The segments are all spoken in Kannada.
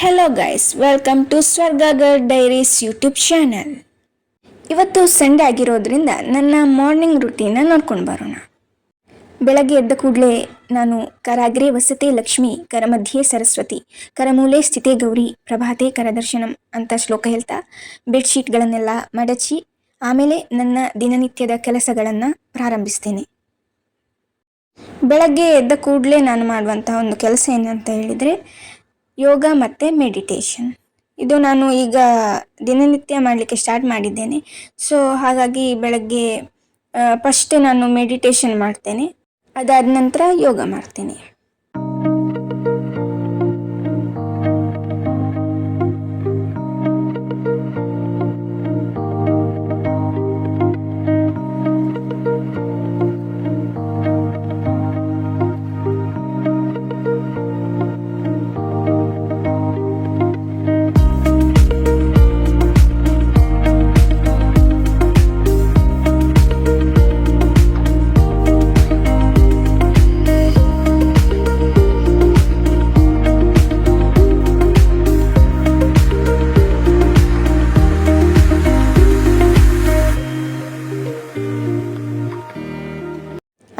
ಹೆಲೋ ಗೈಸ್, ವೆಲ್ಕಮ್ ಟು ಸ್ವರ್ಗಗರ್ ಡೈರೀಸ್ ಯೂಟ್ಯೂಬ್ ಚಾನಲ್. ಇವತ್ತು ಸಂಡೇ ಆಗಿರೋದ್ರಿಂದ ನನ್ನ ಮಾರ್ನಿಂಗ್ ರುಟೀನ ನೋಡ್ಕೊಂಡು ಬರೋಣ. ಬೆಳಗ್ಗೆ ಎದ್ದ ಕೂಡಲೇ ನಾನು ಕರಾಗ್ರೆ ವಸತೆ ಲಕ್ಷ್ಮಿ, ಕರಮಧ್ಯೆ ಸರಸ್ವತಿ, ಕರಮೂಲೆ ಸ್ಥಿತೇ ಗೌರಿ, ಪ್ರಭಾತೆ ಕರದರ್ಶನಂ ಅಂತ ಶ್ಲೋಕ ಹೇಳ್ತಾ ಬೆಡ್ಶೀಟ್ಗಳನ್ನೆಲ್ಲ ಮಡಚಿ ಆಮೇಲೆ ನನ್ನ ದಿನನಿತ್ಯದ ಕೆಲಸಗಳನ್ನು ಪ್ರಾರಂಭಿಸ್ತೇನೆ. ಬೆಳಗ್ಗೆ ಎದ್ದ ಕೂಡಲೇ ನಾನು ಮಾಡುವಂತಹ ಒಂದು ಕೆಲಸ ಏನಂತ ಹೇಳಿದರೆ ಯೋಗ ಮತ್ತು ಮೆಡಿಟೇಷನ್. ಇದು ನಾನು ಈಗ ದಿನನಿತ್ಯ ಮಾಡಲಿಕ್ಕೆ ಸ್ಟಾರ್ಟ್ ಮಾಡಿದ್ದೇನೆ. ಸೊ ಹಾಗಾಗಿ ಬೆಳಗ್ಗೆ ಫಸ್ಟ್ ನಾನು ಮೆಡಿಟೇಷನ್ ಮಾಡ್ತೇನೆ, ಅದಾದ ನಂತರ ಯೋಗ ಮಾಡ್ತೇನೆ.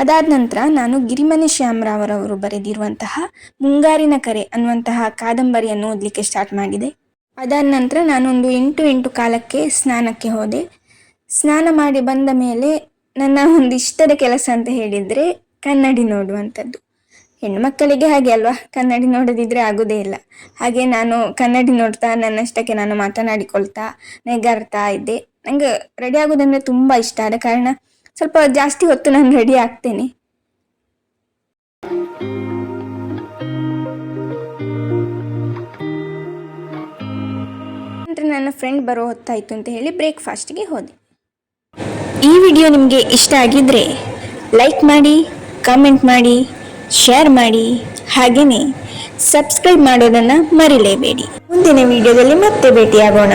ಅದಾದ ನಂತರ ನಾನು ಗಿರಿಮನೆ ಶ್ಯಾಮರಾವ್ ಬರೆದಿರುವಂತಹ ಮುಂಗಾರಿನ ಕರೆ ಅನ್ನುವಂತಹ ಕಾದಂಬರಿಯನ್ನು ಓದಲಿಕ್ಕೆ ಸ್ಟಾರ್ಟ್ ಮಾಡಿದೆ. ಅದಾದ ನಂತರ ನಾನೊಂದು 8 ಕಾಲಕ್ಕೆ ಸ್ನಾನಕ್ಕೆ ಹೋದೆ. ಸ್ನಾನ ಮಾಡಿ ಬಂದ ಮೇಲೆ ನನ್ನ ಒಂದು ಇಷ್ಟದ ಕೆಲಸ ಅಂತ ಹೇಳಿದರೆ ಕನ್ನಡಿ ನೋಡುವಂಥದ್ದು. ಹೆಣ್ಣುಮಕ್ಕಳಿಗೆ ಹಾಗೆ ಅಲ್ವಾ, ಕನ್ನಡಿ ನೋಡೋದಿದ್ರೆ ಆಗೋದೇ ಇಲ್ಲ. ಹಾಗೆ ನಾನು ಕನ್ನಡಿ ನೋಡ್ತಾ ನನ್ನಷ್ಟಕ್ಕೆ ನಾನು ಮಾತನಾಡಿಕೊಳ್ತಾ ನೆಗಾಡ್ತಾ ಇದ್ದೆ. ನನಗೆ ರೆಡಿ ಆಗೋದಂದರೆ ತುಂಬ ಇಷ್ಟ. ಆದ ಕಾರಣ ಸ್ವಲ್ಪ ಜಾಸ್ತಿ ಹೊತ್ತು ನಾನು ರೆಡಿ ಆಗ್ತೇನೆ. ನಂತರ ನನ್ನ ಫ್ರೆಂಡ್ ಬರೋ ಹೊತ್ತಾಯಿತು ಅಂತ ಹೇಳಿ ಬ್ರೇಕ್ಫಾಸ್ಟ್ಗೆ ಹೋದೆ. ಈ ವಿಡಿಯೋ ನಿಮಗೆ ಇಷ್ಟ ಆಗಿದ್ರೆ ಲೈಕ್ ಮಾಡಿ, ಕಾಮೆಂಟ್ ಮಾಡಿ, ಶೇರ್ ಮಾಡಿ, ಹಾಗೆಯೇ ಸಬ್ಸ್ಕ್ರೈಬ್ ಮಾಡೋದನ್ನು ಮರಿಲೇಬೇಡಿ. ಮುಂದಿನ ವಿಡಿಯೋದಲ್ಲಿ ಮತ್ತೆ ಭೇಟಿಯಾಗೋಣ.